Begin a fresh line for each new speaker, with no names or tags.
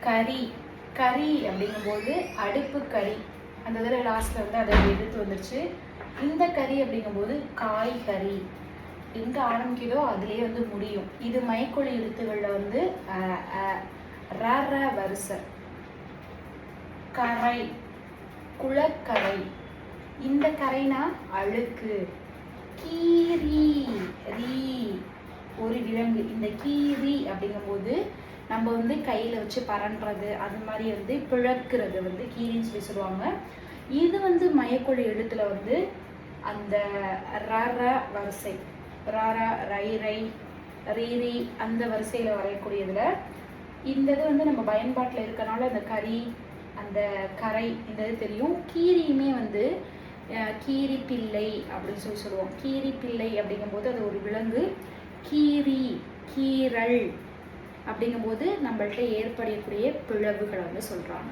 கறி. கறி அப்படிங்கும்போது அடுப்பு கறி. அந்த இதில் லாஸ்ட்டில் வந்து அதை எடுத்து வந்துருச்சு. இந்த கறி அப்படிங்கும்போது காய்கறி. எங்கே ஆரம்பிக்குதோ அதுலேயே வந்து முடியும். இது மையக்கொழி எழுத்துக்களில் வந்து ர வரிசை. கரை, குளக்கரை. இந்த கரைனா அழுக்கு. கீரி, ரீ ஒரு விலங்கு. இந்த கீரி அப்படிங்கும்போது நம்ம வந்து கையில் வச்சு பரண்டுறது, அது மாதிரி வந்து பிழக்கிறது வந்து கீரின்னு சொல்லி சொல்லுவாங்க. இது வந்து மையக்கொழி எழுத்துல வந்து அந்த ர வரிசை, ரை ரை ரீ அந்த வரிசையில் வரையக்கூடியதுல இந்த இது வந்து நம்ம பயன்பாட்டில் இருக்கனால அந்த கறி, அந்த கரை இந்த இது தெரியும். கீரியுமே வந்து கீரி பிள்ளை அப்படின்னு சொல்லி சொல்லுவோம். கீரி பிள்ளை அப்படிங்கும்போது அது ஒரு விலங்கு. கீரி, கீரல் அப்படிங்கும்போது நம்மள்ட்ட ஏற்படக்கூடிய பிளவுகளை வந்து சொல்கிறாங்க.